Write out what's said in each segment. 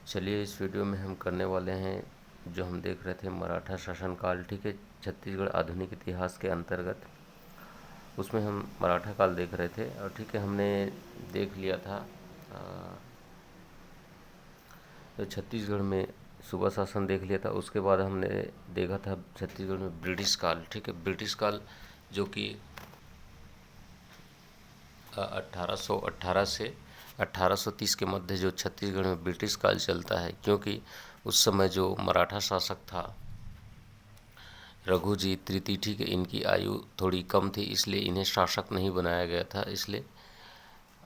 चलिए इस वीडियो में हम करने वाले हैं जो हम देख रहे थे मराठा शासनकाल, ठीक है, छत्तीसगढ़ आधुनिक इतिहास के अंतर्गत। उसमें हम मराठा काल देख रहे थे और ठीक है, हमने देख लिया था जो छत्तीसगढ़ में सूबा शासन देख लिया था। उसके बाद हमने देखा था छत्तीसगढ़ में ब्रिटिश काल, ठीक है, ब्रिटिश काल जो कि 1818 से 1830 के मध्य जो छत्तीसगढ़ में ब्रिटिश काल चलता है, क्योंकि उस समय जो मराठा शासक था रघुजी तृतीय, ठीक है, इनकी आयु थोड़ी कम थी, इसलिए इन्हें शासक नहीं बनाया गया था। इसलिए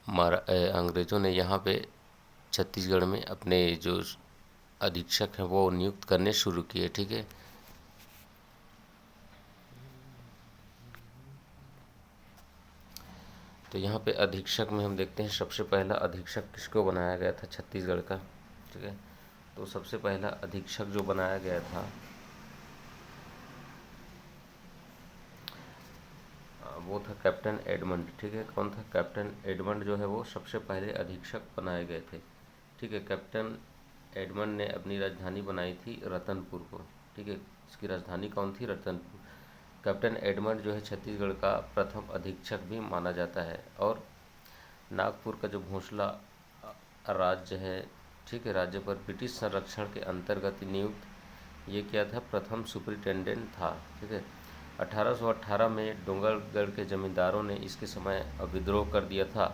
अंग्रेज़ों ने यहाँ पे छत्तीसगढ़ में अपने जो अधीक्षक हैं वो नियुक्त करने शुरू किए, ठीक है। तो यहाँ पे अधीक्षक में हम देखते हैं सबसे पहला अधीक्षक किसको बनाया गया था छत्तीसगढ़ का, ठीक है। तो सबसे पहला अधीक्षक जो बनाया गया था वो था कैप्टन एडमंड, ठीक है। कौन था? कैप्टन एडमंड जो है वो सबसे पहले अधीक्षक बनाए गए थे, ठीक है। कैप्टन एडमंड ने अपनी राजधानी बनाई थी रतनपुर को, ठीक है। इसकी राजधानी कौन थी? रतनपुर। कैप्टन एडमंड जो है छत्तीसगढ़ का प्रथम अधीक्षक भी माना जाता है। और नागपुर का जो भोसला राज्य है, ठीक है, राज्य पर ब्रिटिश संरक्षण के अंतर्गत नियुक्त ये क्या था? प्रथम सुपरिटेंडेंट था, ठीक है। 1818 में डोंगरगढ़ के जमींदारों ने इसके समय विद्रोह कर दिया था,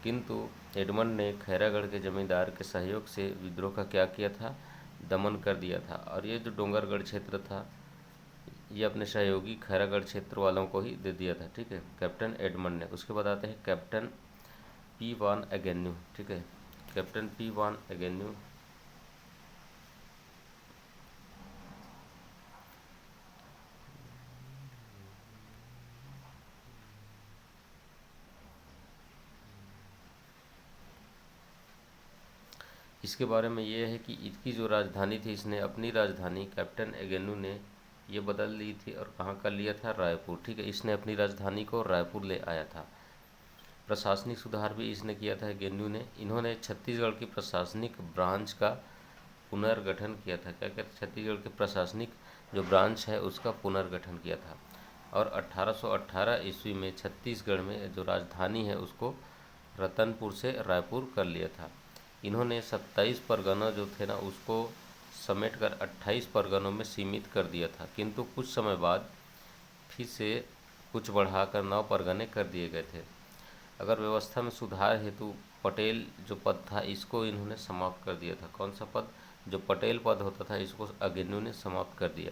किंतु एडमंड ने खैरागढ़ के जमींदार के सहयोग से विद्रोह का क्या किया था? दमन कर दिया था। और ये जो डोंगरगढ़ क्षेत्र था ये अपने सहयोगी खैरागढ़ क्षेत्र वालों को ही दे दिया था, ठीक है, कैप्टन एडमंड ने। उसके बाद आते हैं कैप्टन पी वान एगेन्यू, ठीक है। कैप्टन पी वान एगेन्यू इसके बारे में ये है कि इसकी जो राजधानी थी, इसने अपनी राजधानी कैप्टन एगेन्यू ने ये बदल ली थी और कहाँ कर लिया था? रायपुर, ठीक है। इसने अपनी राजधानी को रायपुर ले आया था। प्रशासनिक सुधार भी इसने किया था एगेन्यू ने। इन्होंने छत्तीसगढ़ की प्रशासनिक ब्रांच का पुनर्गठन किया था। क्या क्या? छत्तीसगढ़ के प्रशासनिक जो ब्रांच है उसका पुनर्गठन किया था। और 1818 ईस्वी में छत्तीसगढ़ में जो राजधानी है उसको रतनपुर से रायपुर कर लिया था। इन्होंने 27 परगना जो थे ना उसको समेटकर 28 परगनों में सीमित कर दिया था, किंतु कुछ समय बाद फिर से कुछ बढ़ाकर 9 परगने कर दिए गए थे। अगर व्यवस्था में सुधार हेतु पटेल जो पद था इसको इन्होंने समाप्त कर दिया था। कौन सा पद? जो पटेल पद होता था इसको एगेन्यू ने समाप्त कर दिया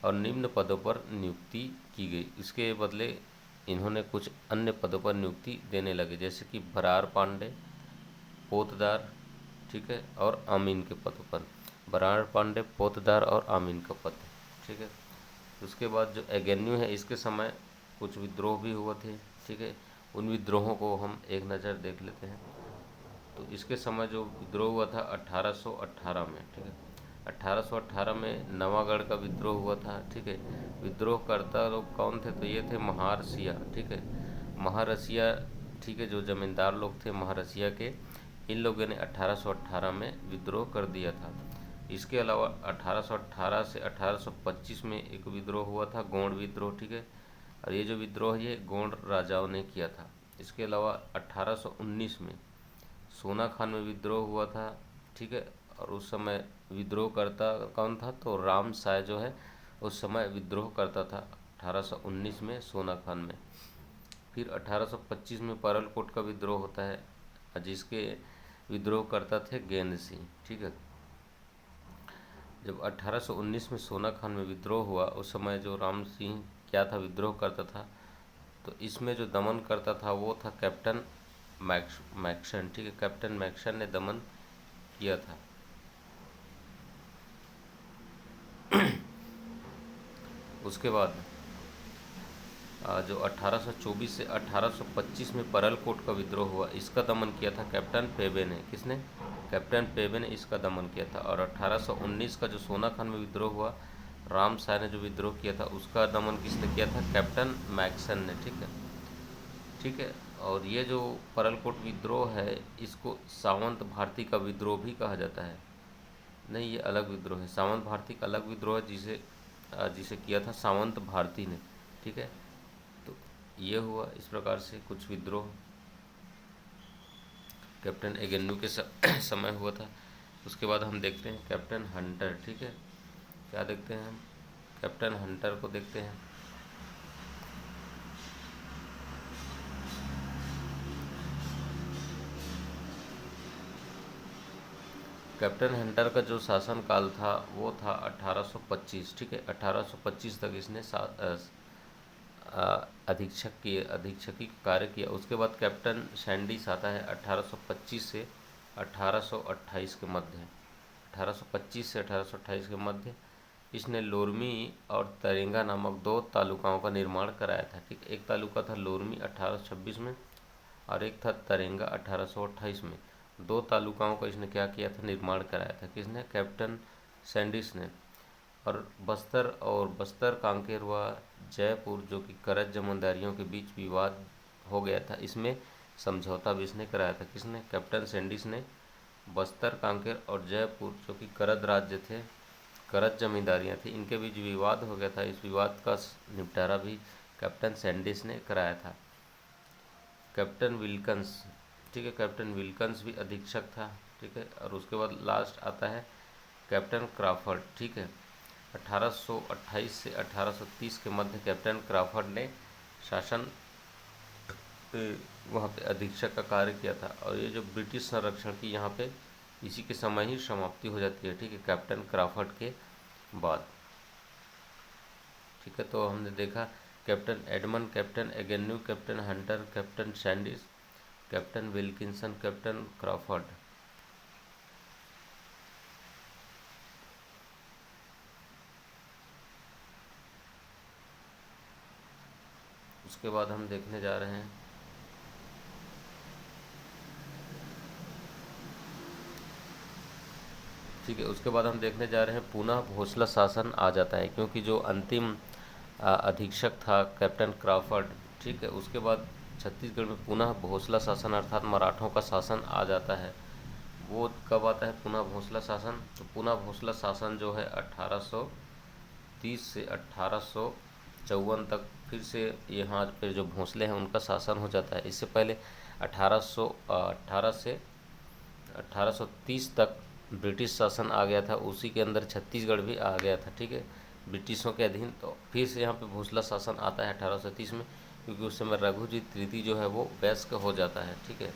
और निम्न पदों पर नियुक्ति की गई। इसके बदले इन्होंने कुछ अन्य पदों पर नियुक्ति देने लगे, जैसे कि बरार पांडे, पोतदार, ठीक है, और आमीन के पदों पर। बरार पांडे, पोतदार और आमीन का पद, ठीक है। उसके बाद जो एगेन्यू है इसके समय कुछ विद्रोह भी हुए थे, ठीक है। उन विद्रोहों को हम एक नज़र देख लेते हैं। तो इसके समय जो विद्रोह हुआ था 1818 में, ठीक है, 1818 में नवागढ़ का विद्रोह हुआ था, ठीक है। विद्रोहकर्ता लोग कौन थे? तो ये थे महारसिया, ठीक है, महारसिया, ठीक है, जो जमींदार लोग थे महारसिया के, इन लोगों ने 1818 में विद्रोह कर दिया था। इसके अलावा 1818 से 1825 में एक विद्रोह हुआ था, गोंड विद्रोह, ठीक है। और ये जो विद्रोह ये गोंड राजाओं ने किया था। इसके अलावा 1819 में सोना खान में विद्रोह हुआ था, ठीक है। और उस समय विद्रोह करता कौन था? तो राम साय जो है उस समय विद्रोह करता था 1819 में सोना खान में। फिर 1825 में परलकोट का विद्रोह होता है जिसके विद्रोह करता थे गेंद सिंह, ठीक है। जब 1819 में सोना खान में विद्रोह हुआ उस समय जो राम सिंह क्या था? विद्रोह करता था। तो इसमें जो दमन करता था वो था कैप्टन मैक्सन, ठीक है, कैप्टन मैक्सन ने दमन किया था। उसके बाद जो 1824 से 1825 में परलकोट का विद्रोह हुआ इसका दमन किया था कैप्टन पेबे ने। किसने? कैप्टन पेबे ने इसका दमन किया था। और 1819 का जो सोना खान में विद्रोह हुआ, राम साय ने जो विद्रोह किया था उसका दमन किसने किया था? कैप्टन मैक्सन ने, ठीक है, ठीक है। और ये जो परलकोट विद्रोह है इसको सावंत भारती का विद्रोह भी कहा जाता है। नहीं, ये अलग विद्रोह है। सामंत भारती का अलग विद्रोह है, जिसे जिसे किया था सामंत भारती ने। ठीक है, तो ये हुआ इस प्रकार से कुछ विद्रोह कैप्टन एगेन्नू के समय हुआ था। उसके बाद हम देखते हैं कैप्टन हंटर। ठीक है, क्या देखते हैं हम? कैप्टन हंटर को देखते हैं। कैप्टन हंटर का जो शासन काल था वो था 1825। ठीक है, 1825 तक इसने अधीक्षकी कार्य किया। उसके बाद कैप्टन सैंडिस आता है 1825 से 1828 के मध्य। 1825 से 1828 के मध्य इसने लोरमी और तरेंगा नामक दो तालुकाओं का निर्माण कराया था। ठीक, एक तालुका था लोरमी 1826 में और एक था तरेंगा 1828 में। दो तालुकाओं का इसने क्या किया था? निर्माण कराया था। किसने? कैप्टन सैंडिस ने। और बस्तर कांकेर व जयपुर जो कि करत जमींदारियों के बीच विवाद हो गया था, इसमें समझौता भी इसने कराया था। किसने? कैप्टन सैंडिस ने। बस्तर कांकेर और जयपुर जो कि करत राज्य थे, करत जमींदारियां थी, इनके बीच विवाद हो गया था। इस विवाद का निपटारा भी कैप्टन सैंडिस ने कराया था। Captain Wilkins. ठीक है, कैप्टन विल्कन्स भी अधीक्षक था। ठीक है, और उसके बाद लास्ट आता है कैप्टन क्राफर्ड। ठीक है, 1828 से 1830 के मध्य कैप्टन क्राफर्ड ने शासन वहाँ पे अधीक्षक का कार्य किया था। और ये जो ब्रिटिश संरक्षण की यहाँ पे इसी के समय ही समाप्ति हो जाती है। ठीक है, कैप्टन क्राफर्ड के बाद। ठीक है, तो हमने देखा Captain Edmund, Captain Agnew, Captain Hunter, Captain Sandys, Captain Wilkinson, Captain Crawford. उसके बाद हम देखने जा रहे हैं ठीक है, उसके बाद हम देखने जा रहे हैं पुनः भोसला शासन आ जाता है, क्योंकि जो अंतिम अधीक्षक था कैप्टन क्राफर्ड। ठीक है, उसके बाद छत्तीसगढ़ में पुनः भोसला शासन अर्थात मराठों का शासन आ जाता है। वो कब आता है पुनः भोसला शासन? तो पुनः भोसला शासन जो है 1830 से 1854 तक फिर से यहाँ पे जो भोसले हैं उनका शासन हो जाता है। इससे पहले 1818 से 1830 तक ब्रिटिश शासन आ गया था, उसी के अंदर छत्तीसगढ़ भी आ गया था। ठीक है, ब्रिटिशों के अधीन। तो फिर से यहाँ पे भोसला शासन आता है 1830 में, क्योंकि उस समय रघुजीत तृतीय जो है वो वयस्क हो जाता है। ठीक है,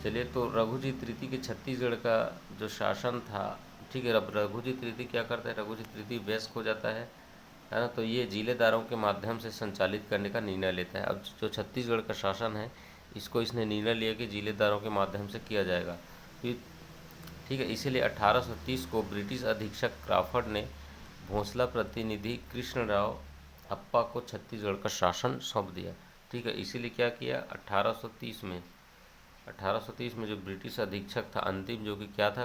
चलिए, तो रघुजीत तृतीय के छत्तीसगढ़ का जो शासन था, ठीक है, अब रघुजीत तृतीय क्या करता है? रघुजीत तृतीय वयस्क हो जाता है ना, तो ये जिलेदारों के माध्यम से संचालित करने का निर्णय लेता है। अब जो छत्तीसगढ़ का शासन है, इसको इसने निर्णय लिया कि जिलेदारों के माध्यम से किया जाएगा। फिर ठीक है, इसीलिए 1830 को ब्रिटिश अधीक्षक क्राफर्ड ने भोसला प्रतिनिधि कृष्णराव अप्पा को छत्तीसगढ़ का शासन सौंप दिया। ठीक है, इसीलिए क्या किया 1830 में जो ब्रिटिश अधीक्षक था अंतिम, जो कि क्या था?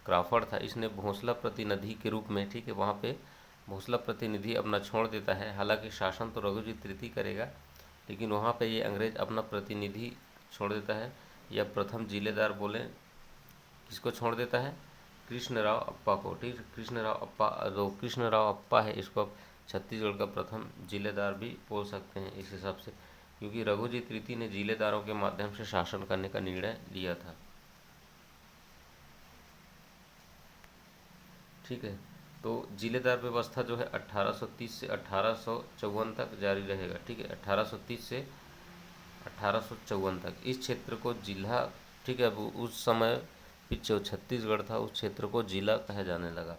क्राफर्ड था। इसने भोसला प्रतिनिधि के रूप में, ठीक है, वहाँ पे भोसला प्रतिनिधि अपना छोड़ देता है। हालांकि शासन तो रघुजीत तृतीय करेगा, लेकिन वहाँ पे ये अंग्रेज अपना प्रतिनिधि छोड़ देता है, या प्रथम जिलेदार बोले, किसको छोड़ देता है? कृष्णराव अप्पा को। ठीक, कृष्णराव अप्पा, जो कृष्णराव अप्पा है, इसको अब छत्तीसगढ़ का प्रथम जिलेदार भी बोल सकते हैं इस हिसाब से, क्योंकि रघुजीत तृतीय ने जिलेदारों के माध्यम से शासन करने का निर्णय लिया था। ठीक है, तो जिलेदार व्यवस्था जो है 1830 से 1854 तक जारी रहेगा। ठीक है, 1830 से 1854 तक इस क्षेत्र को जिला, ठीक है, अब उस समय जो छत्तीसगढ़ था उस क्षेत्र को जिला कहा जाने लगा।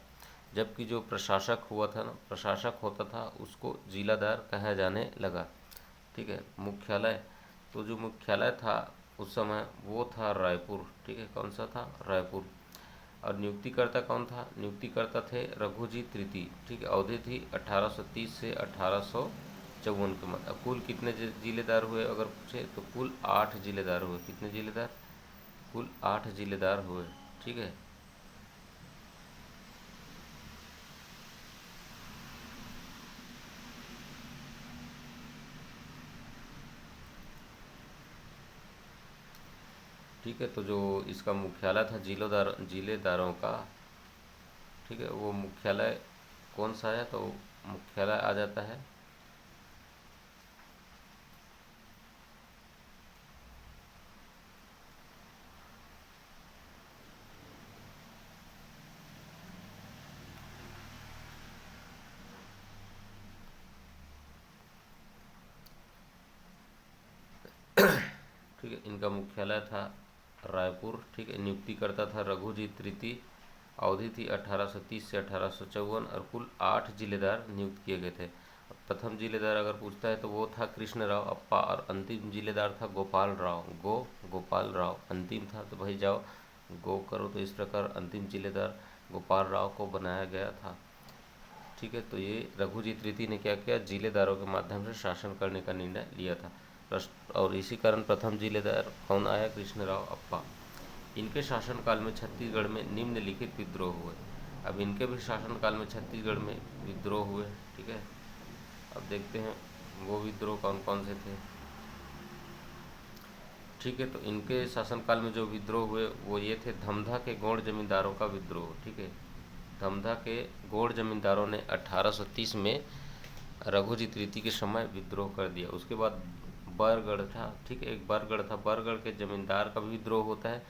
जबकि जो प्रशासक हुआ था ना, प्रशासक होता था, उसको जिलादार कहा जाने लगा। ठीक है, मुख्यालय, तो जो मुख्यालय था उस समय वो था रायपुर। ठीक है, कौन सा था? रायपुर। और नियुक्तिकर्ता कौन था? नियुक्तिकर्ता थे रघुजीत तृतीय। ठीक है, अवधि थी 1830 से 1854 के मध्य। अब कुल कितने जिलेदार हुए अगर पूछे तो कुल 8 जिलेदार हुए। कितने जिलेदार? कुल 8 जिलेदार हुए। ठीक है, ठीक है। तो जो इसका मुख्यालय था जिलेदारों का, ठीक है, वो मुख्यालय कौन सा है, तो मुख्यालय आ जाता है ठीक है, इनका मुख्यालय था रायपुर। ठीक है, नियुक्ति करता था रघुजी तृतीय। अवधि थी 1830 से 1854 और कुल 8 जिलेदार नियुक्त किए गए थे। प्रथम जिलेदार अगर पूछता है तो वो था कृष्णराव अप्पा और अंतिम जिलेदार था गोपाल राव अंतिम था। तो भाई जाओ गो करो, तो इस प्रकार अंतिम जिलेदार गोपाल राव को बनाया गया था। ठीक है, तो ये रघुजी तृतीय ने क्या किया, जिलेदारों के माध्यम से शासन करने का निर्णय लिया था। और इसी कारण प्रथम जिलेदार कौन आया, कृष्णराव अप्पा। इनके शासनकाल में छत्तीसगढ़ में निम्नलिखित विद्रोह हुए। अब इनके भी शासनकाल में छत्तीसगढ़ में विद्रोह हुए। ठीक है, अब देखते हैं वो विद्रोह कौन कौन से थे। ठीक है, तो इनके शासनकाल में जो विद्रोह हुए वो ये थे, धमधा के गौड़ जमींदारों का विद्रोह। ठीक है, धमधा के गौड़ जमींदारों ने 1830 में रघुजी तृतीय के समय विद्रोह कर दिया। उसके बाद बरगढ़ था। ठीक है, एक बरगढ़ था, बरगढ़ के जमींदार का भी विद्रोह होता है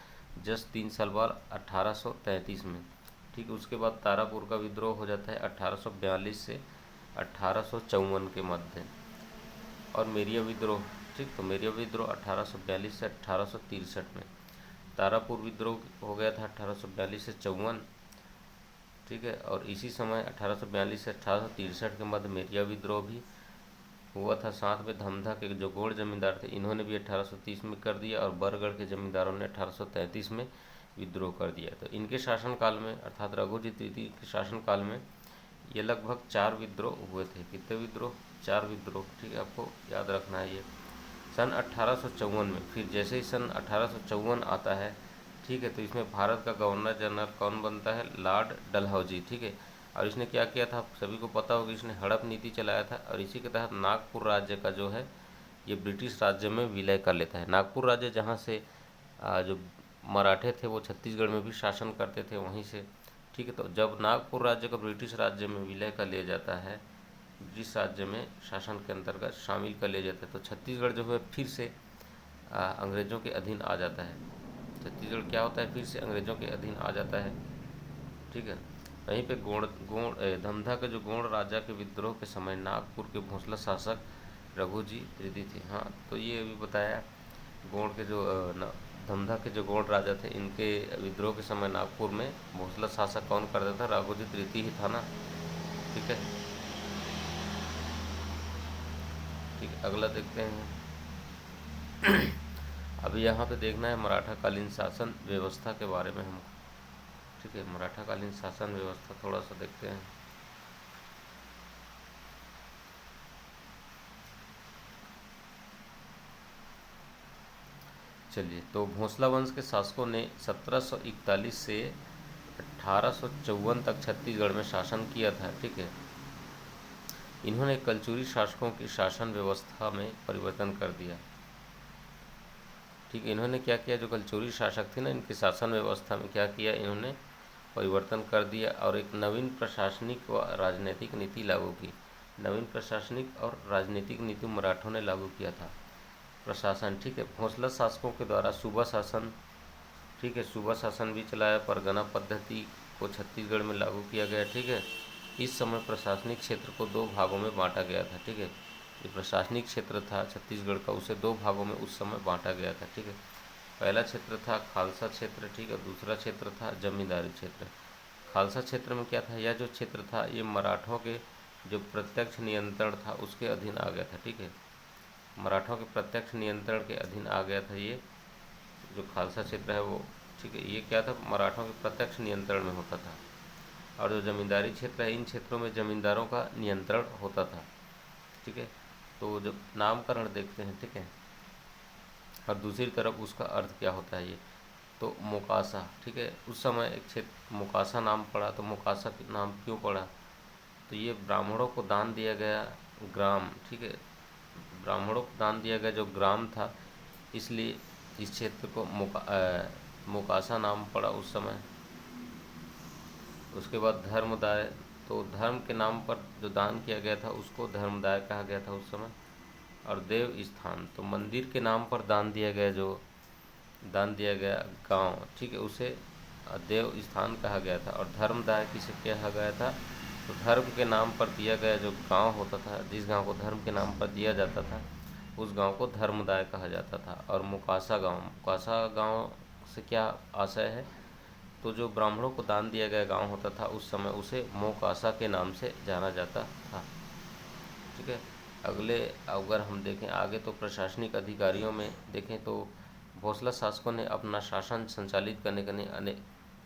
जस्ट 3 साल बाद 1833 में। ठीक है, उसके बाद तारापुर का विद्रोह हो जाता है 1842 से 1854 के मध्य। और मेरिया विद्रोह, ठीक, तो मेरिया विद्रोह 1842 से 1863 में। तारापुर विद्रोह हो गया था 1842 से 54। ठीक है, और इसी समय 1842 से 1863 के मध्य मेरिया विद्रोह भी हुआ था। साथ में धमधा के जो गौड़ जमींदार थे इन्होंने भी 1830 में कर दिया और बरगढ़ के जमींदारों ने 1833 में विद्रोह कर दिया। तो इनके शासनकाल में अर्थात रघुजी तृतीय के शासनकाल में ये लगभग 4 विद्रोह हुए थे। कितने विद्रोह, 4 विद्रोह। ठीक है, आपको याद रखना है ये। सन 1854 में फिर जैसे ही सन 1854 आता है, ठीक है, तो इसमें भारत का गवर्नर जनरल कौन बनता है, लॉर्ड डलहौजी। ठीक है, और इसने क्या किया था, सभी को पता होगा, इसने हड़प नीति चलाया था और इसी के तहत नागपुर राज्य का जो है ये ब्रिटिश राज्य में विलय कर लेता है। नागपुर राज्य जहाँ से जो मराठे थे वो छत्तीसगढ़ में भी शासन करते थे वहीं से। ठीक है, तो जब नागपुर राज्य को ब्रिटिश राज्य में विलय कर लिया जाता है, ब्रिटिश राज्य में शासन के अंतर्गत शामिल कर लिया जाता है, तो छत्तीसगढ़ जो है फिर से अंग्रेज़ों के अधीन आ जाता है। छत्तीसगढ़ क्या होता है, फिर से अंग्रेज़ों के अधीन आ जाता है। ठीक है, वहीं पे धमधा के जो गोंड राजा के विद्रोह के समय नागपुर के भोसला शासक रघुजी तृतीय थे। हाँ, तो ये अभी बताया गोंड के जो धमधा के जो गोंड राजा थे इनके विद्रोह के समय नागपुर में भोसला शासक कौन करता था, रघुजी तृतीय ही था ना। ठीक है, ठीक है, अगला देखते हैं। अभी यहाँ पे देखना है मराठा कालीन शासन व्यवस्था के बारे में हम। ठीक है, मराठा कालीन शासन व्यवस्था थोड़ा सा देखते हैं। चलिए, तो भोसला वंश के शासकों ने 1741 से 1854 तक छत्तीसगढ़ में शासन किया था। ठीक है, इन्होंने कलचुरी शासकों की शासन व्यवस्था में परिवर्तन कर दिया। ठीक है, इन्होंने क्या किया, जो कलचुरी शासक थे ना इनकी शासन व्यवस्था में क्या किया, इन्होंने परिवर्तन कर दिया और एक नवीन प्रशासनिक व राजनीतिक नीति लागू की। नवीन प्रशासनिक और राजनीतिक नीति मराठों ने लागू किया था। प्रशासन, ठीक है, भोसला शासकों के द्वारा सूबा शासन, ठीक है, सूबा शासन भी चलाया। परगना पद्धति को छत्तीसगढ़ में लागू किया गया। ठीक है, इस समय प्रशासनिक क्षेत्र को 2 भागों में बांटा गया था। ठीक है, जो प्रशासनिक क्षेत्र था छत्तीसगढ़ का उसे 2 भागों में उस समय बांटा गया था। ठीक है, पहला क्षेत्र था खालसा क्षेत्र। ठीक है, दूसरा क्षेत्र था जमींदारी क्षेत्र। खालसा क्षेत्र में क्या था, यह जो क्षेत्र था ये मराठों के जो प्रत्यक्ष नियंत्रण था उसके अधीन आ गया था। ठीक है, मराठों के प्रत्यक्ष नियंत्रण के अधीन आ गया था ये जो खालसा क्षेत्र है वो। ठीक है, ये क्या था, मराठों के प्रत्यक्ष नियंत्रण में होता था। और जो जमींदारी क्षेत्र है इन क्षेत्रों में जमींदारों का नियंत्रण होता था। ठीक है, तो जब नामकरण देखते हैं, ठीक है, और दूसरी तरफ उसका अर्थ क्या होता है ये, तो मोकासा। ठीक है, उस समय एक क्षेत्र मोकासा नाम पड़ा। तो मोकासा नाम क्यों पड़ा, तो ये ब्राह्मणों को दान दिया गया ग्राम। ठीक है, ब्राह्मणों को दान दिया गया जो ग्राम था, इसलिए इस क्षेत्र को मोकासा नाम पड़ा उस समय। उसके बाद धर्मदाय, तो धर्म के नाम पर जो दान किया गया था उसको धर्मदाय कहा गया था उस समय। और देव स्थान, तो मंदिर के नाम पर दान दिया गया गांव, ठीक है, उसे देव स्थान कहा गया था। और धर्मदाय किसे कहा गया था, तो धर्म के नाम पर दिया गया जो गांव होता था, जिस गांव को धर्म के नाम पर दिया जाता था उस गांव को धर्मदाय कहा जाता था। और मुकासा गांव से क्या आशय है, तो जो ब्राह्मणों को दान दिया गया गांव होता था उस समय उसे मोकासा के नाम से जाना जाता था, ठीक है। अगले अगर हम देखें आगे, तो प्रशासनिक अधिकारियों में देखें तो भोसले शासकों ने अपना शासन संचालित करने के लिए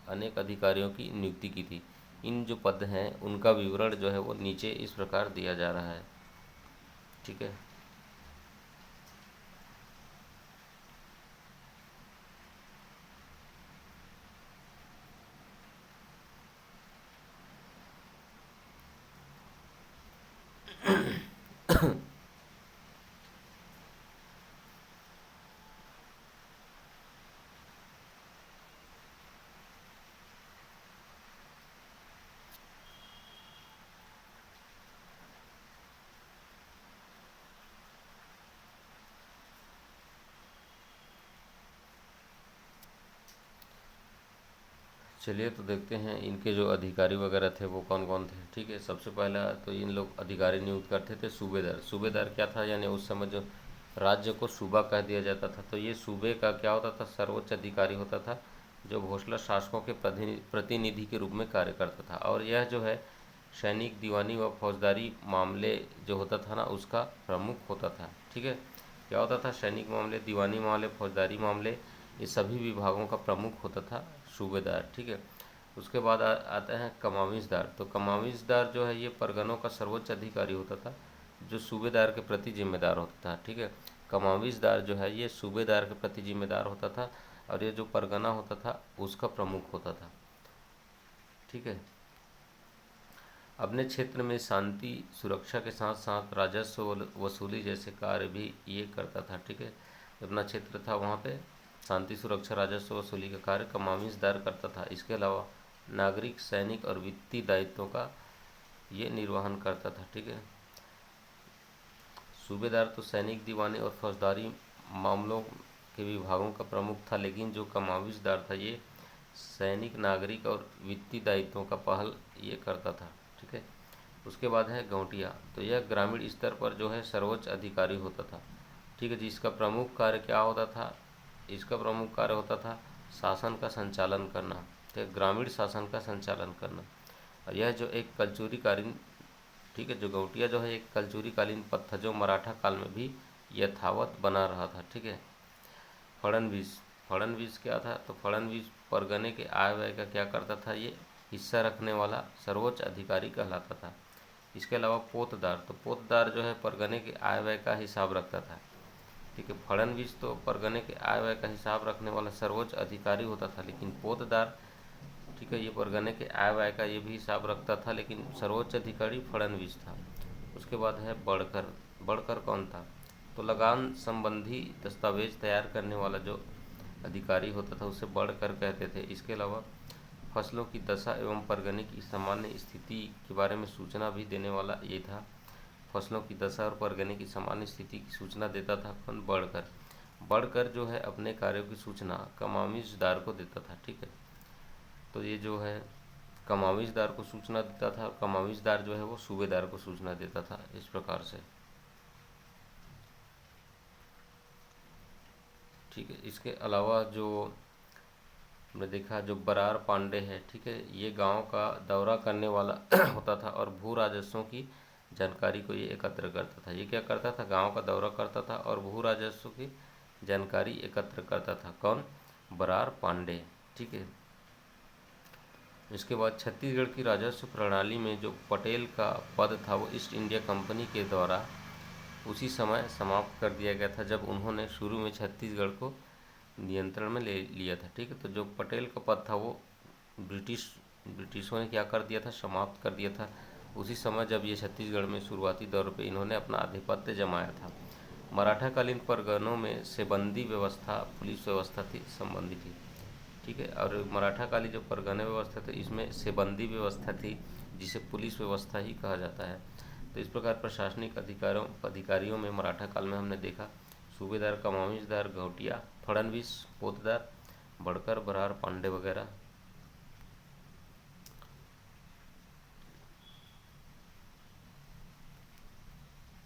अनेक अधिकारियों की नियुक्ति की थी। इन जो पद हैं उनका विवरण जो है वो नीचे इस प्रकार दिया जा रहा है, ठीक है। चलिए तो देखते हैं इनके जो अधिकारी वगैरह थे वो कौन कौन थे, ठीक है। सबसे पहला तो इन लोग अधिकारी नियुक्त करते थे सूबेदार। सूबेदार क्या था, यानी उस समय जो राज्य को सूबा कह दिया जाता था, तो ये सूबे का क्या होता था, सर्वोच्च अधिकारी होता था जो भोसले शासकों के प्रतिनिधि के रूप में कार्य करता था। और यह जो है सैनिक, दीवानी व फौजदारी मामले जो होता था ना उसका प्रमुख होता था, ठीक है। क्या होता था, सैनिक मामले, दीवानी मामले, फौजदारी मामले, ये सभी विभागों का प्रमुख होता था सूबेदार, ठीक है। उसके बाद आता है कमाविजदार। तो कमाविजदार जो है ये परगनों का सर्वोच्च अधिकारी होता था जो सूबेदार के प्रति जिम्मेदार होता था, ठीक है। कमाविजदार जो है ये सूबेदार के प्रति जिम्मेदार होता था और ये जो परगना होता था उसका प्रमुख होता था, ठीक है। अपने क्षेत्र में शांति सुरक्षा के साथ साथ राजस्व वसूली जैसे कार्य भी ये करता था, ठीक है। अपना क्षेत्र था वहाँ पे शांति सुरक्षा राजस्व वसूली का कार्य कमाविजदार करता था। इसके अलावा नागरिक, सैनिक और वित्तीय दायित्वों का ये निर्वहन करता था, ठीक है। सूबेदार तो सैनिक, दीवानी और फौजदारी मामलों के विभागों का प्रमुख था, लेकिन जो कमाविजदार था ये सैनिक, नागरिक और वित्तीय दायित्वों का पहल ये करता था, ठीक है। उसके बाद है गौटिया। तो यह ग्रामीण स्तर पर जो है सर्वोच्च अधिकारी होता था, ठीक है। जिसका प्रमुख कार्य क्या होता था, इसका प्रमुख कार्य होता था शासन का संचालन करना, ठीक है, ग्रामीण शासन का संचालन करना। और यह जो एक कलचुरीकालीन, ठीक है, जो गौटिया जो है एक कलचुरीकालीन पद था जो मराठा काल में भी यथावत बना रहा था, ठीक है। फड़नवीस, फड़नवीस क्या था, तो फड़नवीस परगने के आय व्यय का क्या करता था, ये हिस्सा रखने वाला सर्वोच्च अधिकारी कहलाता था। इसके अलावा पोतदार, तो पोतदार जो है परगने के आय व्यय का हिसाब रखता था, ठीक है। फड़नवीस तो परगने के आय व्यय का हिसाब रखने वाला सर्वोच्च अधिकारी होता था, लेकिन पोतदार, ठीक है, ये परगने के आय व्यय का ये भी हिसाब रखता था, लेकिन सर्वोच्च अधिकारी फड़नवीस था। उसके बाद है बड़कर। बड़कर कौन था, तो लगान संबंधी दस्तावेज तैयार करने वाला जो अधिकारी होता था उसे बड़कर कहते थे। इसके अलावा फसलों की दशा एवं परगने की सामान्य स्थिति के बारे में सूचना भी देने वाला ये था। फसलों की दशा और परगने की सामान्य स्थिति की सूचना देता था कौन, बड़कर। बड़कर जो है अपने कार्यों की सूचना कमाविजदार को देता था, ठीक है। तो ये जो है कमाविजदार को सूचना देता था, कमाविजदार जो है वो सूबेदार को सूचना देता था, इस प्रकार से, ठीक है। इसके अलावा जो हमने देखा जो बरार पांडे है, ठीक है, ये गांव का दौरा करने वाला होता था और भू राजस्वों की जानकारी को ये एकत्र करता था। ये क्या करता था, गांव का दौरा करता था और भू राजस्व की जानकारी एकत्र करता था, कौन, बरार पांडे, ठीक है। इसके बाद छत्तीसगढ़ की राजस्व प्रणाली में जो पटेल का पद था वो ईस्ट इंडिया कंपनी के द्वारा उसी समय समाप्त कर दिया गया था जब उन्होंने शुरू में छत्तीसगढ़ को नियंत्रण में ले लिया था, ठीक है। तो जो पटेल का पद था वो ब्रिटिशों ने क्या कर दिया था, समाप्त कर दिया था उसी समय जब ये छत्तीसगढ़ में शुरुआती दौर पे इन्होंने अपना आधिपत्य जमाया था। मराठाकालीन परगनों में सेबंदी व्यवस्था पुलिस व्यवस्था थी संबंधी थी। ठीक है, और मराठाकाली जो परगना व्यवस्था थी इसमें सेबंदी व्यवस्था थी जिसे पुलिस व्यवस्था ही कहा जाता है। तो इस प्रकार प्रशासनिक अधिकारियों में मराठा काल में हमने देखा सूबेदार, कमाविजदार, घोटिया, फड़नवीस, पोतदार, बड़कर, बरार, पांडे वगैरह।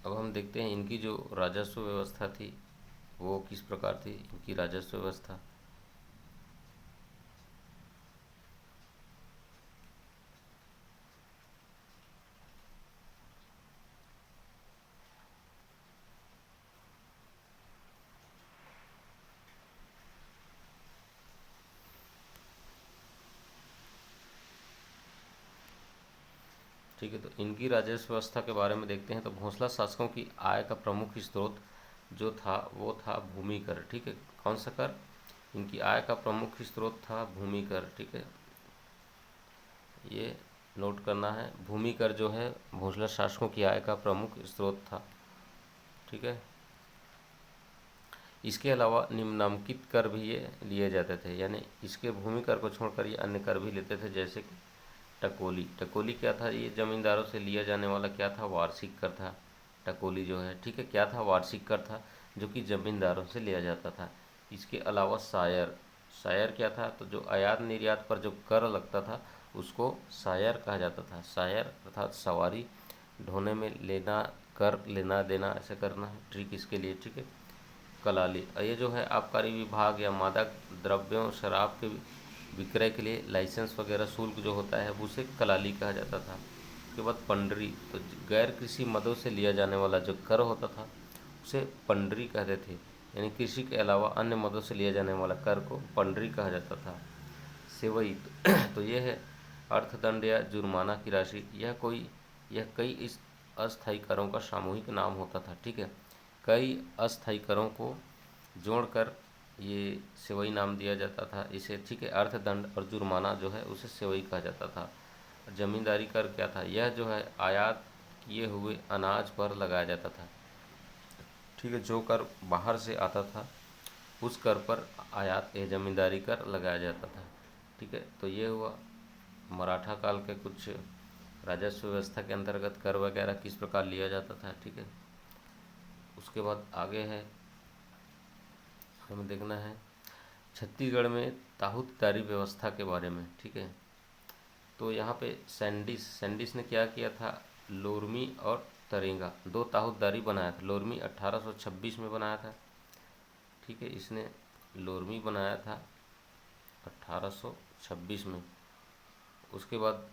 अब हम देखते हैं इनकी जो राजस्व व्यवस्था थी वो किस प्रकार थी, इनकी राजस्व व्यवस्था। ठीक है, तो इनकी राजस्व व्यवस्था के बारे में देखते हैं। तो भोसला शासकों की आय का प्रमुख स्रोत जो था वो था भूमि कर। ठीक है, कौन सा कर? इनकी आय का प्रमुख स्रोत था भूमि कर। ठीक है, ये नोट करना है, भूमि कर जो है भोसला शासकों की आय का प्रमुख स्रोत था। ठीक है, इसके अलावा निम्नलिखित कर भी ये लिए जाते थे, यानी इसके भूमि कर को छोड़कर ये अन्य कर भी लेते थे, जैसे कि टकोली। टकोली क्या था? ये जमींदारों से लिया जाने वाला क्या था? वार्षिक कर था टकोली जो है। ठीक है, क्या था? वार्षिक कर था जो कि जमींदारों से लिया जाता था। इसके अलावा सायर। सायर क्या था? तो जो आयात निर्यात पर जो कर लगता था उसको सायर कहा जाता था। सायर अर्थात सवारी, ढोने में लेना, कर लेना देना ऐसे करना है, ट्रिक इसके लिए। ठीक है, कलाली, ये जो है आबकारी विभाग या मादक द्रव्यों शराब के विक्रय के लिए लाइसेंस वगैरह शुल्क जो होता है उसे कलाली कहा जाता था। उसके बाद पंडरी, तो गैर कृषि मदों से लिया जाने वाला जो कर होता था उसे पंडरी कहते थे, यानी कृषि के अलावा अन्य मदों से लिया जाने वाला कर को पंडरी कहा जाता था। सेवई तो यह है अर्थदंड या जुर्माना की राशि। यह कई इस अस्थायी करों का सामूहिक नाम होता था। ठीक है, कई अस्थायी करों को जोड़कर ये सेवई नाम दिया जाता था इसे। ठीक है, अर्थदंड और जुर्माना जो है उसे सेवई कहा जाता था। जमींदारी कर क्या था? यह जो है आयात किए हुए अनाज पर लगाया जाता था। ठीक है, जो कर बाहर से आता था उस कर पर आयात या जमींदारी कर लगाया जाता था। ठीक है, तो ये हुआ मराठा काल के कुछ राजस्व व्यवस्था के अंतर्गत कर वगैरह किस प्रकार लिया जाता था। ठीक है, उसके बाद आगे है हमें देखना है छत्तीसगढ़ में ताहूतदारी व्यवस्था के बारे में। ठीक है, तो यहाँ पे सैंडिस ने क्या किया था? लोरमी और तरेंगा दो ताहूतदारी बनाया था। लोरमी 1826 में बनाया था। ठीक है, इसने लोरमी बनाया था 1826 में। उसके बाद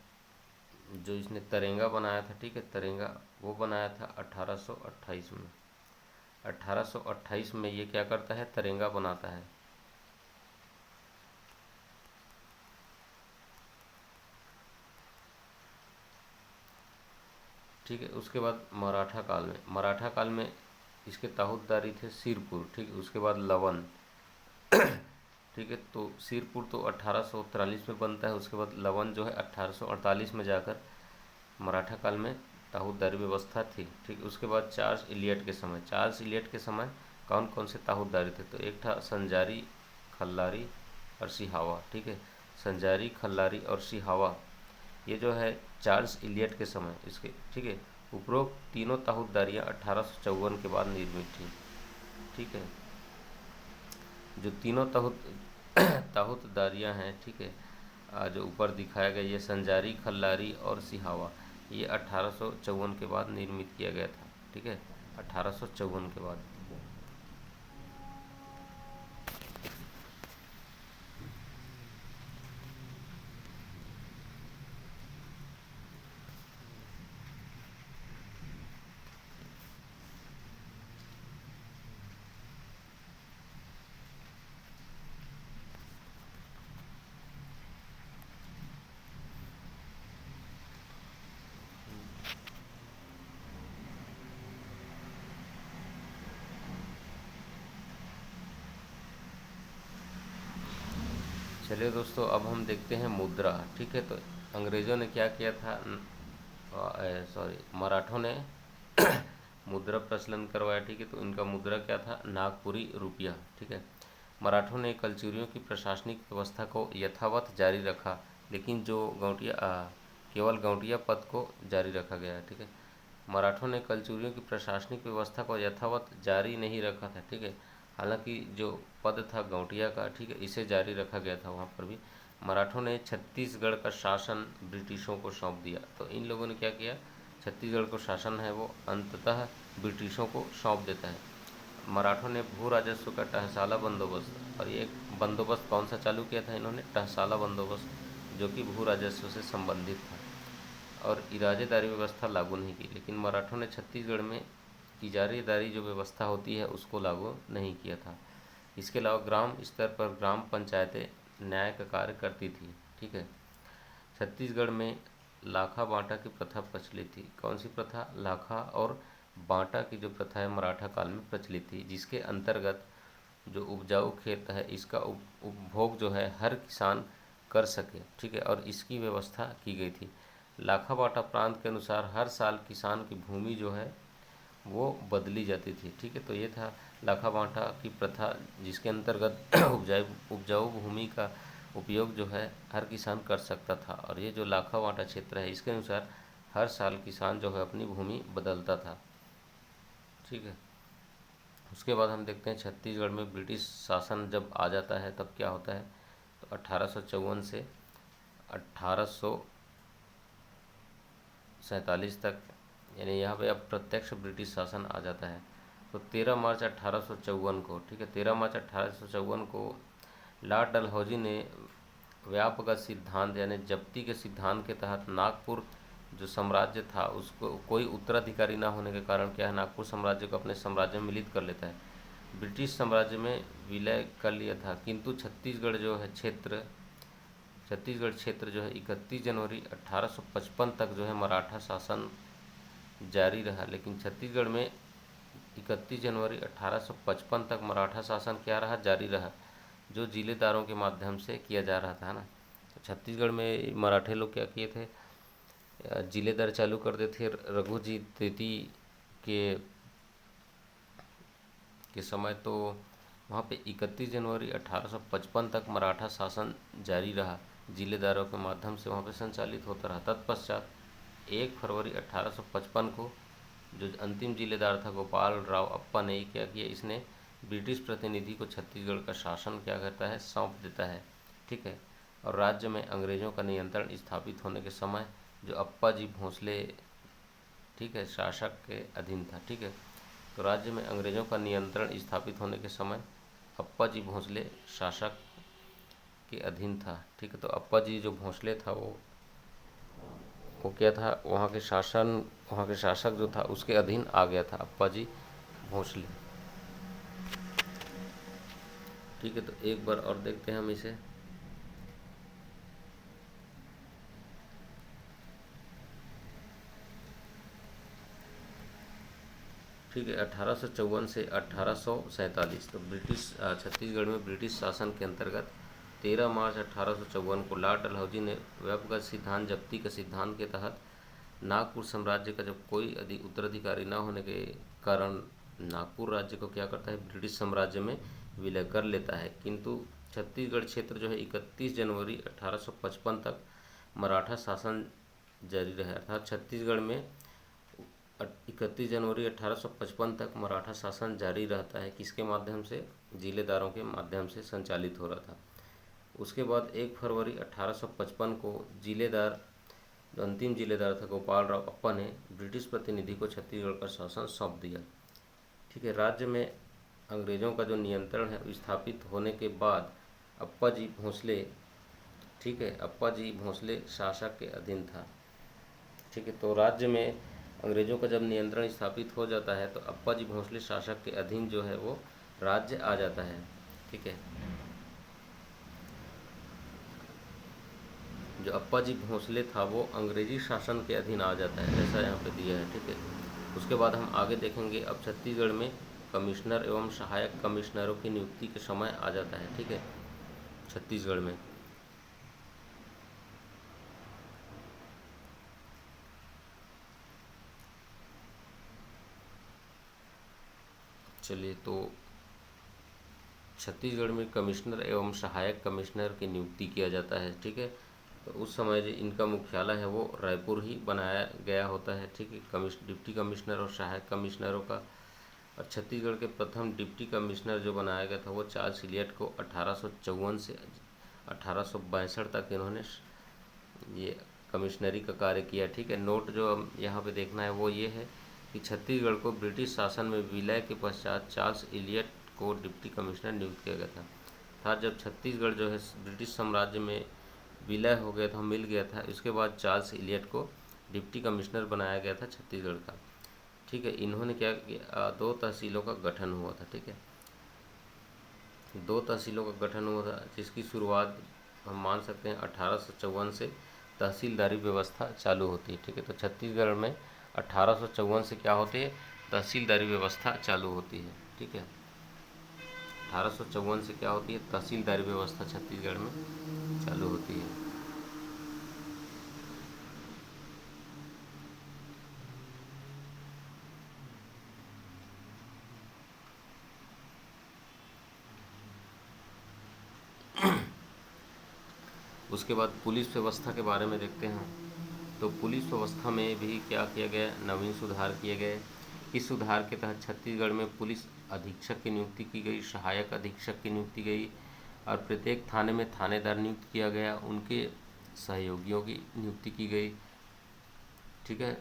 जो इसने तरेंगा बनाया था, ठीक है, तरेंगा वो बनाया था 1828 में। 1828 में ये क्या करता है? तरेंगा बनाता है। ठीक है, उसके बाद मराठा काल में इसके ताहूतदारी थे सिरपुर। ठीक है, उसके बाद लवन। ठीक है, तो सिरपुर तो 1843 में बनता है। उसके बाद लवन जो है 1848 में जाकर मराठा काल में ताहूतदारी व्यवस्था थी। ठीक है, उसके बाद चार्ल्स इलियट के समय कौन कौन से ताहूतदारी थे? तो एक था संजारी, खल्लारी और सिहावा। ठीक है, संजारी, खल्लारी और सिहावा ये जो है चार्ल्स इलियट के समय इसके। ठीक है, उपरोक्त तीनों ताहूतदारियाँ 1854 के बाद निर्मित थी। ठीक है, जो तीनों ताहूतदारियाँ हैं, ठीक है, जो ऊपर दिखाया गया ये संजारी, खल्लारी और सिहावा, ये 1854 के बाद निर्मित किया गया था। ठीक है, 1854 के बाद। चलिए दोस्तों, अब हम देखते हैं मुद्रा। ठीक है, तो अंग्रेज़ों ने क्या किया था? मराठों ने मुद्रा मुद्रा प्रचलन करवाया, ठीक है। तो इनका मुद्रा क्या था, नागपुरी रुपया, ठीक है। मराठों ने कलचुरियों की प्रशासनिक व्यवस्था को यथावत जारी रखा, लेकिन जो केवल गौटिया पद को जारी रखा गया, ठीक है। मराठों ने कलचुरियों की प्रशासनिक व्यवस्था को यथावत जारी नहीं रखा था, ठीक है। हालांकि जो पद था गौटिया का, ठीक है, इसे जारी रखा गया था वहाँ पर भी। मराठों ने छत्तीसगढ़ का शासन ब्रिटिशों को सौंप दिया। तो इन लोगों ने क्या किया, छत्तीसगढ़ को शासन है वो अंततः ब्रिटिशों को सौंप देता है। मराठों ने भू राजस्व का टहसाला बंदोबस्त, और ये बंदोबस्त कौन सा चालू किया था इन्होंने, टहसाला बंदोबस्त, जो कि भू राजस्व से संबंधित था, और इरादेदारी व्यवस्था लागू नहीं की। लेकिन मराठों ने छत्तीसगढ़ में इजारेदारी जो व्यवस्था होती है उसको लागू नहीं किया था। इसके अलावा ग्राम स्तर पर ग्राम पंचायतें न्याय का कार्य करती थी, ठीक है। छत्तीसगढ़ में लाखा बांटा की प्रथा प्रचलित थी। कौन सी प्रथा, लाखा और बांटा की जो प्रथा है मराठा काल में प्रचलित थी, जिसके अंतर्गत जो उपजाऊ खेत है इसका उपभोग जो है हर किसान कर सके, ठीक है, और इसकी व्यवस्था की गई थी। लाखा बांटा प्रांत के अनुसार हर साल किसान की भूमि जो है वो बदली जाती थी, ठीक है। तो ये था लाखा बांटा की प्रथा, जिसके अंतर्गत उपजाऊ भूमि का उपयोग जो है हर किसान कर सकता था। और ये जो लाखा बांटा क्षेत्र है इसके अनुसार हर साल किसान जो है अपनी भूमि बदलता था, ठीक है। उसके बाद हम देखते हैं छत्तीसगढ़ में ब्रिटिश शासन जब आ जाता है तब क्या होता है। तो 1854 से 1847 तक, यानी यहाँ पे अब प्रत्यक्ष ब्रिटिश शासन आ जाता है। तो 13 मार्च 1854 को, ठीक है, 13 मार्च 1854 को लॉर्ड डलहौजी ने व्यापक सिद्धांत यानी जब्ती के सिद्धांत के तहत नागपुर जो साम्राज्य था उसको कोई उत्तराधिकारी ना होने के कारण क्या है, नागपुर साम्राज्य को अपने साम्राज्य में मिलित कर लेता है, ब्रिटिश साम्राज्य में विलय कर लिया था। किंतु छत्तीसगढ़ क्षेत्र जो है 31 जनवरी 1855 तक जो है मराठा शासन जारी रहा। लेकिन छत्तीसगढ़ में 31 जनवरी 1855 तक मराठा शासन क्या रहा, जारी रहा, जो जिलेदारों के माध्यम से किया जा रहा था ना। तो छत्तीसगढ़ में मराठे लोग क्या किए थे, जिलेदार चालू कर देते थे। रघुजी तृतीय के समय तो वहाँ पे 31 जनवरी 1855 तक मराठा शासन जारी रहा, जिलेदारों के माध्यम से वहाँ पे संचालित होता रहा। तत्पश्चात 1 फरवरी 1855 को जो अंतिम जिलेदार था गोपाल राव अप्पा ने क्या किया, इसने ब्रिटिश प्रतिनिधि को छत्तीसगढ़ का शासन क्या करता है, सौंप देता है, ठीक है। और राज्य में अंग्रेजों का नियंत्रण स्थापित होने के समय जो अप्पा जी भोंसले, ठीक है, शासक के अधीन था, ठीक है। तो राज्य में अंग्रेजों का नियंत्रण स्थापित होने के समय अप्पा जी भोंसले शासक के अधीन था, ठीक है। तो अप्पा जी जो भोंसले था वो क्या था, वहाँ के शासक जो था उसके अधीन आ गया था अप्पा जी भोंसले, ठीक है। तो एक बार और देखते हैं हम इसे। ठीक है, 1854 से 1847, तो छत्तीसगढ़ में ब्रिटिश शासन के अंतर्गत 13 मार्च 1854 को लॉर्ड डलहौजी ने व्यपगत सिद्धांत जब्ती के सिद्धांत के तहत नागपुर साम्राज्य का जब कोई उत्तराधिकारी न होने के कारण नागपुर राज्य को क्या करता है, ब्रिटिश साम्राज्य में विलय कर लेता है। किंतु छत्तीसगढ़ क्षेत्र जो है 31 जनवरी 1855 तक मराठा शासन जारी रहा, अर्थात छत्तीसगढ़ में 31 जनवरी 1855 तक मराठा शासन जारी रहता है। किसके माध्यम से, जिलेदारों के माध्यम से संचालित हो रहा था। उसके बाद 1 फरवरी 1855 को जिलेदार, जो अंतिम जिलेदार था गोपाल राव अप्पा ने ब्रिटिश प्रतिनिधि को छत्तीसगढ़ का शासन सौंप दिया, ठीक है। राज्य में अंग्रेजों का जो नियंत्रण है स्थापित होने के बाद अप्पा जी भोंसले, ठीक है, अप्पा जी भोंसले शासक के अधीन था, ठीक है। तो राज्य में अंग्रेजों का जब नियंत्रण स्थापित हो जाता है तो अप्पा जी भोंसले शासक के अधीन जो है वो राज्य आ जाता है, ठीक है। जो अप्पा जी भोंसले था वो अंग्रेजी शासन के अधीन आ जाता है, जैसा यहाँ पे दिया है, ठीक है। उसके बाद हम आगे देखेंगे। अब छत्तीसगढ़ में कमिश्नर एवं सहायक कमिश्नरों की नियुक्ति के समय आ जाता है, ठीक है, छत्तीसगढ़ में। चलिए, तो छत्तीसगढ़ में कमिश्नर एवं सहायक कमिश्नर की नियुक्ति किया जाता है। ठीक है, तो उस समय जो इनका मुख्यालय है वो रायपुर ही बनाया गया होता है। ठीक है, डिप्टी कमिश्नर और सहायक कमिश्नरों का। और छत्तीसगढ़ के प्रथम डिप्टी कमिश्नर जो बनाया गया था वो चार्ल्स इलियट को 1854 से 1862 तक इन्होंने ये कमिश्नरी का कार्य किया। ठीक है, नोट जो हम यहाँ पे देखना है वो ये है कि छत्तीसगढ़ को ब्रिटिश शासन में विलय के पश्चात चार्ल्स इलियट को डिप्टी कमिश्नर नियुक्त किया गया था। जब छत्तीसगढ़ जो है ब्रिटिश साम्राज्य में विलय हो गया था, मिल गया था, इसके बाद चार्ल्स इलियट को डिप्टी कमिश्नर बनाया गया था छत्तीसगढ़ का। ठीक है, इन्होंने क्या किया, 2 तहसीलों का गठन हुआ था। ठीक है, 2 तहसीलों का गठन हुआ था, जिसकी शुरुआत हम मान सकते हैं 1854 से तहसीलदारी व्यवस्था चालू होती है। ठीक है, तो छत्तीसगढ़ में 1854 से क्या होती है, तहसीलदारी व्यवस्था चालू होती है। ठीक है, 1854 से क्या होती है, तहसीलदारी व्यवस्था छत्तीसगढ़ में चालू होती है। उसके बाद पुलिस व्यवस्था के बारे में देखते हैं। तो पुलिस व्यवस्था में भी क्या किया गया, नवीन सुधार किए गए। इस सुधार के तहत छत्तीसगढ़ में पुलिस अधीक्षक की नियुक्ति की गई, सहायक अधीक्षक की नियुक्ति गई और प्रत्येक थाने में थानेदार नियुक्त किया गया, उनके सहयोगियों की नियुक्ति की गई। ठीक है,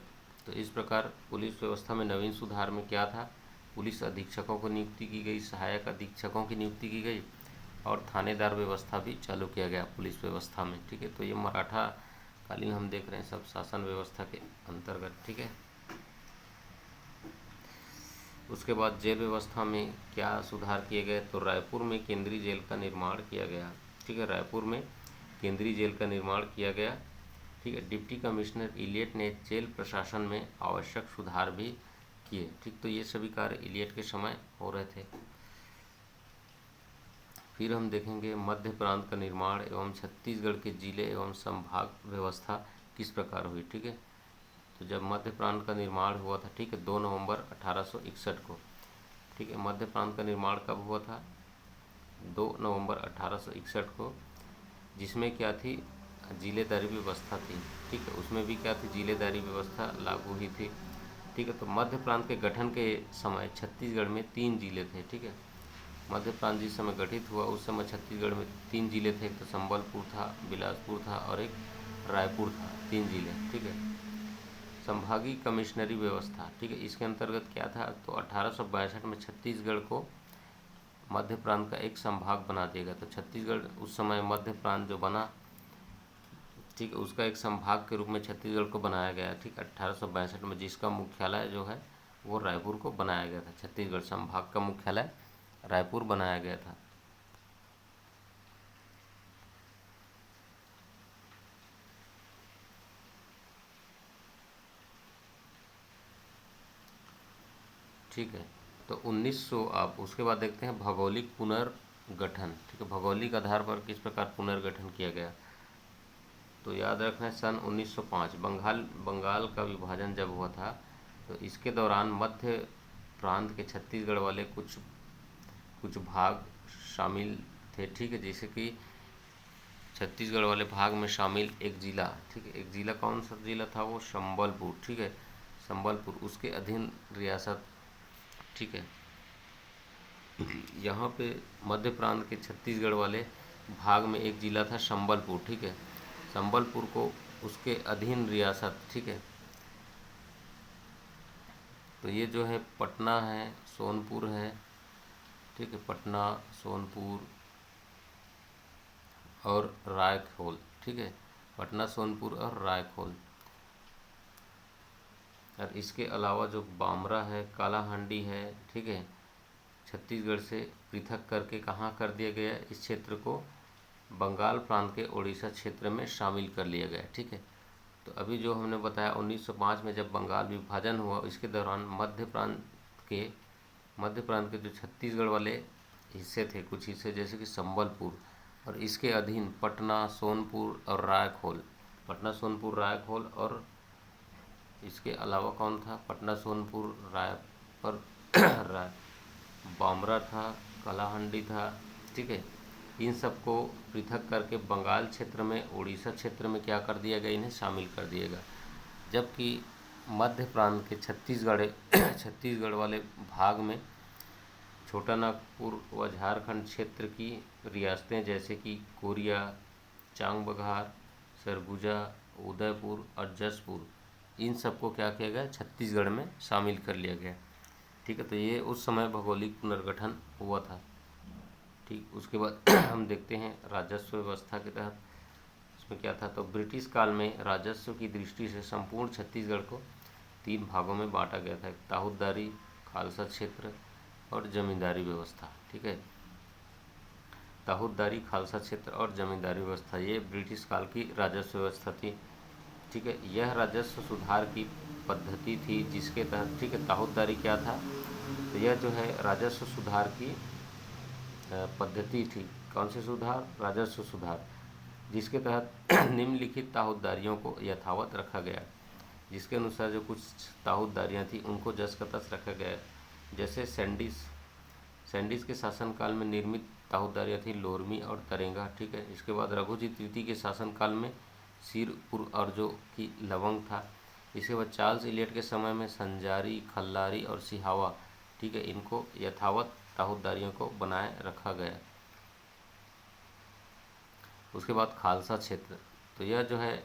तो इस प्रकार पुलिस व्यवस्था में नवीन सुधार में क्या था, पुलिस अधीक्षकों को नियुक्ति की गई, सहायक अधीक्षकों की नियुक्ति की गई और थानेदार व्यवस्था भी चालू किया गया पुलिस व्यवस्था में। ठीक है, तो ये मराठा कालीन हम देख रहे हैं सब शासन व्यवस्था के अंतर्गत। ठीक है, उसके बाद जेल व्यवस्था में क्या सुधार किए गए, तो रायपुर में केंद्रीय जेल का निर्माण किया गया। ठीक है, रायपुर में केंद्रीय जेल का निर्माण किया गया। ठीक है, डिप्टी कमिश्नर इलियट ने जेल प्रशासन में आवश्यक सुधार भी किए। ठीक, तो ये सभी कार्य इलियट के समय हो रहे थे। फिर हम देखेंगे मध्य प्रांत का निर्माण एवं छत्तीसगढ़ के जिले एवं संभाग व्यवस्था किस प्रकार हुई। ठीक है, तो जब मध्य प्रांत का निर्माण हुआ था, ठीक है, 2 नवंबर 1861 को। ठीक है, मध्य प्रांत का निर्माण कब हुआ था, 2 नवंबर 1861 को, जिसमें क्या थी, जिलेदारी व्यवस्था थी। ठीक है, उसमें भी क्या थी, जिलेदारी व्यवस्था लागू हुई थी। ठीक है, तो मध्य प्रांत के गठन के समय छत्तीसगढ़ में 3 जिले थे। ठीक है, मध्य प्रांत जिस समय गठित हुआ उस समय छत्तीसगढ़ में 3 जिले थे, एक तो संबलपुर था, बिलासपुर था और एक रायपुर था, 3 जिले। ठीक है, संभागीय कमिश्नरी व्यवस्था। ठीक है, इसके अंतर्गत क्या था, तो 1862 में छत्तीसगढ़ को मध्य प्रांत का एक संभाग बना दिया गया। तो छत्तीसगढ़ उस समय मध्य प्रांत जो बना, ठीक है, उसका एक संभाग के रूप में छत्तीसगढ़ को बनाया गया। ठीक, 1862 में, जिसका मुख्यालय जो है वो रायपुर को बनाया गया था। छत्तीसगढ़ संभाग का मुख्यालय रायपुर बनाया गया था। ठीक है, तो 1900 आप उसके बाद देखते हैं भौगोलिक पुनर्गठन। ठीक है, भौगोलिक आधार पर किस प्रकार पुनर्गठन किया गया, तो याद रखना है सन 1905 बंगाल का विभाजन जब हुआ था, तो इसके दौरान मध्य प्रांत के छत्तीसगढ़ वाले कुछ भाग शामिल थे। ठीक है, जैसे कि छत्तीसगढ़ वाले भाग में शामिल एक जिला, ठीक है, एक जिला कौन सा जिला था, वो संबलपुर। ठीक है, संबलपुर उसके अधीन रियासत। ठीक है, यहाँ पे मध्य प्रांत के छत्तीसगढ़ वाले भाग में एक जिला था संबलपुर। ठीक है, संबलपुर को उसके अधीन रियासत। ठीक है, तो ये जो है पटना है, सोनपुर है। ठीक है, पटना, सोनपुर और रायखोल। ठीक है, पटना, सोनपुर और रायखोल। और इसके अलावा जो बामरा है, कालाहांडी है, ठीक है, छत्तीसगढ़ से पृथक करके कहाँ कर दिया गया, इस क्षेत्र को बंगाल प्रांत के उड़ीसा क्षेत्र में शामिल कर लिया गया। ठीक है, तो अभी जो हमने बताया 1905 में जब बंगाल विभाजन हुआ, इसके दौरान मध्य प्रांत के जो छत्तीसगढ़ वाले हिस्से थे, कुछ हिस्से जैसे कि संबलपुर और इसके अधीन पटना, सोनपुर और रायखोल। पटना, सोनपुर, रायखोल और इसके अलावा कौन था, पटना, सोनपुर, रायपुर, राय बामरा था, कालाहांडी था, ठीक है। इन सबको पृथक करके बंगाल क्षेत्र में, उड़ीसा क्षेत्र में क्या कर दिया गया, इन्हें शामिल कर दिएगा। जबकि मध्य प्रांत के छत्तीसगढ़ वाले भाग में छोटा नागपुर व झारखंड क्षेत्र की रियासतें जैसे कि कोरिया, चांग बघार, सरगुजा, उदयपुर और जसपुर, इन सबको क्या किया गया, छत्तीसगढ़ में शामिल कर लिया गया। ठीक है, तो ये उस समय भौगोलिक पुनर्गठन हुआ था। ठीक, उसके बाद हम देखते हैं राजस्व व्यवस्था के तहत उसमें क्या था। तो ब्रिटिश काल में राजस्व की दृष्टि से संपूर्ण छत्तीसगढ़ को 3 भागों में बांटा गया था, ताहूदारी, खालसा क्षेत्र और जमींदारी व्यवस्था। ठीक है, ताहूदारी, खालसा क्षेत्र और जमींदारी व्यवस्था, ये ब्रिटिश काल की राजस्व व्यवस्था थी। ठीक है, यह राजस्व सुधार की पद्धति थी जिसके तहत, ठीक है, ताहूदारी क्या था, तो यह जो है राजस्व सुधार की पद्धति थी। कौन से सुधार, राजस्व सुधार, जिसके तहत निम्नलिखित ताहूदारियों को यथावत रखा गया। जिसके अनुसार जो कुछ ताहूदारियाँ थी उनको जस का तस रखा गया। जैसे सैंडिस के शासनकाल में निर्मित ताहूदारियाँ थी लोरमी और तरेंगा। ठीक है, इसके बाद रघुजी तृतीय के शासनकाल में सिरपुर और जो कि लवंग था। इसके बाद चार्ल्स इलियट के समय में संजारी, खल्लारी और सिहावा, ठीक है, इनको यथावत ताहूदारियों को बनाए रखा गया। उसके बाद खालसा क्षेत्र, तो यह जो है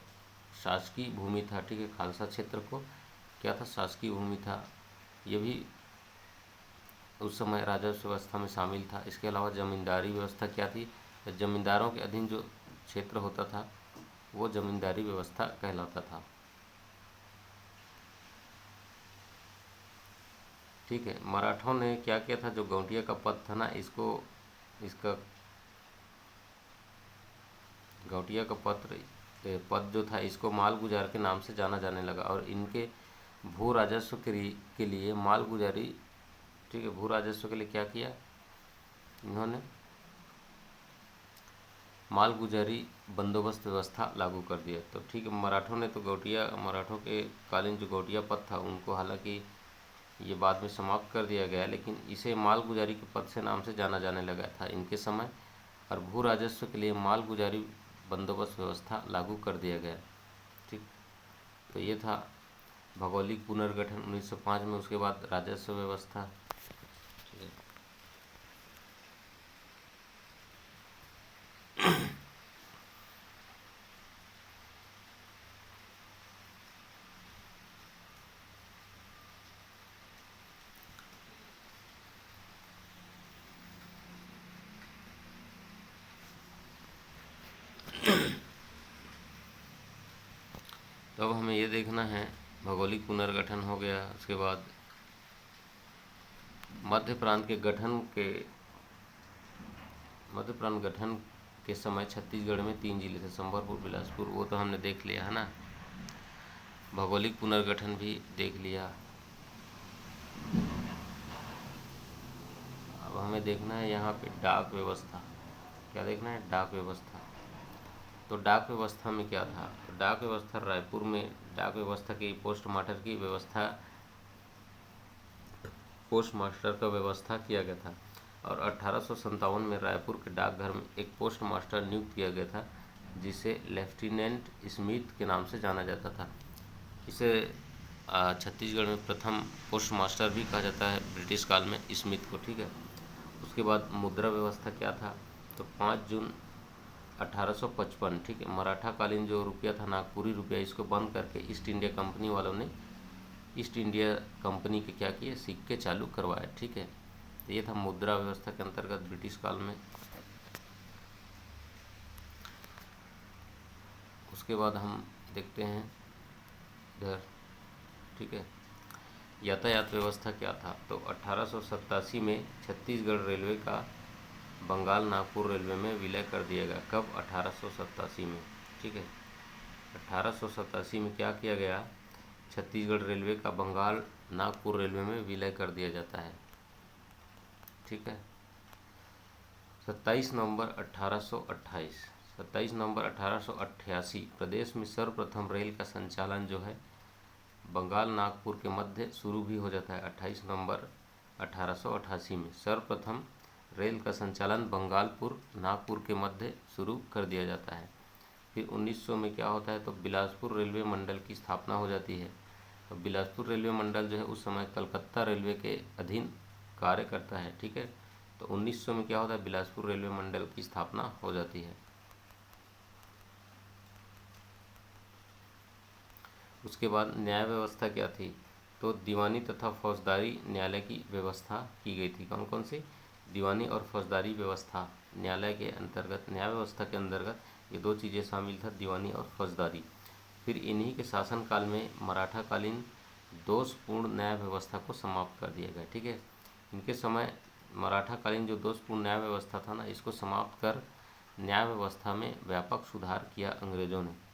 शासकीय भूमि था। ठीक है, खालसा क्षेत्र को क्या था, शासकीय भूमि था। ये भी उस समय राजस्व व्यवस्था में शामिल था। इसके अलावा जमींदारी व्यवस्था क्या थी, जमींदारों के अधीन जो क्षेत्र होता था वो जमींदारी व्यवस्था कहलाता था। ठीक है, मराठों ने क्या किया था, जो गौटिया का पद था ना, इसका गौटिया का पद जो था, इसको माल गुजार के नाम से जाना जाने लगा और इनके भू राजस्व के लिए माल गुजारी, ठीक है, भू राजस्व के लिए क्या किया इन्होंने, माल गुजारी बंदोबस्त व्यवस्था लागू कर दिया। तो ठीक है, मराठों के कालीन जो गौटिया पद था उनको हालांकि ये बाद में समाप्त कर दिया गया, लेकिन इसे माल गुजारी के पद से नाम से जाना जाने लगा था इनके समय। और भू राजस्व के लिए माल गुजारी बंदोबस्त व्यवस्था लागू कर दिया गया। ठीक, तो ये था भौगोलिक पुनर्गठन 1905 में। उसके बाद राजस्व व्यवस्था। ठीक है, तो अब हमें ये देखना है, भौगोलिक पुनर्गठन हो गया। उसके बाद मध्य प्रांत गठन के समय छत्तीसगढ़ में 3 जिले थे, संबलपुर, बिलासपुर, वो तो हमने देख लिया है ना। भौगोलिक पुनर्गठन भी देख लिया। अब हमें देखना है यहाँ पे डाक व्यवस्था। क्या देखना है, डाक व्यवस्था। तो डाक व्यवस्था में क्या था, तो डाक व्यवस्था रायपुर में डाक व्यवस्था की पोस्ट मास्टर का व्यवस्था किया गया था। और 1857 में रायपुर के डाकघर में एक पोस्ट मास्टर नियुक्त किया गया था जिसे लेफ्टिनेंट स्मिथ के नाम से जाना जाता था। इसे छत्तीसगढ़ में प्रथम पोस्ट मास्टर भी कहा जाता है ब्रिटिश काल में, स्मिथ को। ठीक है, उसके बाद मुद्रा व्यवस्था क्या था, तो 5 जून 1855, ठीक है, मराठा कालीन जो रुपया था, नागपुरी रुपया, इसको बंद करके ईस्ट इंडिया कंपनी वालों ने ईस्ट इंडिया कंपनी के क्या किए, सिक्के चालू करवाए। ठीक है, तो ये था मुद्रा व्यवस्था के अंतर्गत ब्रिटिश काल में। उसके बाद हम देखते हैं इधर, ठीक है, यातायात व्यवस्था क्या था। तो 1887 में छत्तीसगढ़ रेलवे का बंगाल नागपुर रेलवे में विलय कर दिया गया। कब, 1887 में। ठीक है, 1887 में क्या किया गया, छत्तीसगढ़ रेलवे का बंगाल नागपुर रेलवे में विलय कर दिया जाता है। ठीक है, 27 नवंबर 1888 प्रदेश में सर्वप्रथम रेल का संचालन जो है बंगाल नागपुर के मध्य शुरू भी हो जाता है 28 नवंबर 1888 में सर्वप्रथम रेल का संचालन बंगालपुर नागपुर के मध्य शुरू कर दिया जाता है। फिर 1900 में क्या होता है, तो बिलासपुर रेलवे मंडल की स्थापना हो जाती है। तो बिलासपुर रेलवे मंडल जो है उस समय कलकत्ता रेलवे के अधीन कार्य करता है। ठीक है, तो 1900 में क्या होता है, बिलासपुर रेलवे मंडल की स्थापना हो जाती है। उसके बाद न्याय व्यवस्था क्या थी, तो दीवानी तथा फौजदारी न्यायालय की व्यवस्था की गई थी। कौन कौन सी, दीवानी और फौजदारी व्यवस्था न्यायालय के अंतर्गत, न्याय व्यवस्था के अंतर्गत ये दो चीज़ें शामिल था, दीवानी और फौजदारी। फिर इन्हीं के शासनकाल में मराठाकालीन दोषपूर्ण न्याय व्यवस्था को समाप्त कर दिया गया। ठीक है, इनके समय मराठाकालीन जो दोषपूर्ण न्याय व्यवस्था था ना, इसको समाप्त कर न्याय व्यवस्था में व्यापक सुधार किया अंग्रेजों ने।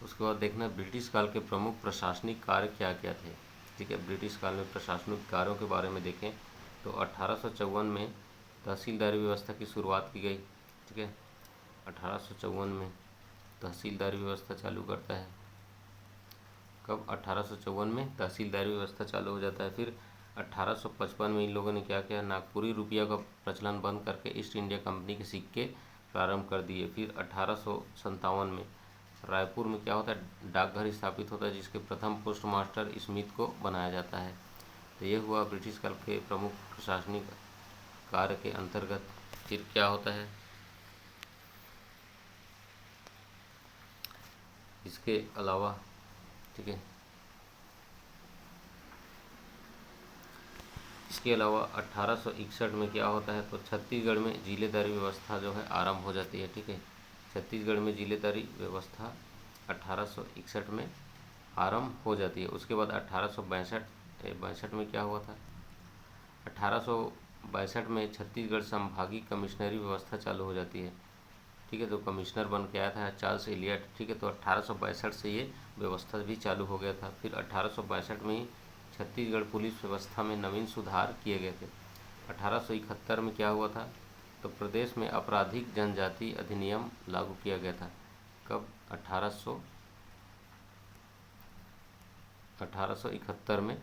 उसके बाद देखना ब्रिटिश काल के प्रमुख प्रशासनिक कार्य क्या क्या थे। ठीक है, ब्रिटिश काल में प्रशासनिक कार्यों के बारे में देखें तो 1854 में तहसीलदारी व्यवस्था की शुरुआत की गई। ठीक है, 1854 में तहसीलदारी व्यवस्था चालू करता है। कब, 1854 में तहसीलदारी व्यवस्था चालू हो जाता है। फिर 1855 में इन लोगों ने क्या किया, नागपुरी रुपया का प्रचलन बंद करके ईस्ट इंडिया कंपनी के सिक्के प्रारंभ कर दिए। फिर 1857 में रायपुर में क्या होता है, डाकघर स्थापित होता है, जिसके प्रथम पोस्ट मास्टर स्मिथ को बनाया जाता है। तो ये हुआ ब्रिटिश काल के प्रमुख प्रशासनिक कार्य के अंतर्गत। फिर क्या होता है, इसके अलावा, ठीक है, इसके अलावा 1861 में क्या होता है, तो छत्तीसगढ़ में जिलेदारी व्यवस्था जो है आरंभ हो जाती है। ठीक है, छत्तीसगढ़ में जिलेदारी व्यवस्था 1861 में आरंभ हो जाती है। उसके बाद 1862 में क्या हुआ था, 1862 में छत्तीसगढ़ संभागीय कमिश्नरी व्यवस्था चालू हो जाती है। ठीक है, तो कमिश्नर बन के आया था चार्ल्स एलियट। ठीक है, तो 1862 से ये व्यवस्था भी चालू हो गया था। फिर 1862 में ही छत्तीसगढ़ पुलिस व्यवस्था में नवीन सुधार किए गए थे। 1871 में क्या हुआ था, तो प्रदेश में आपराधिक जनजाति अधिनियम लागू किया गया था। कब, 1871 में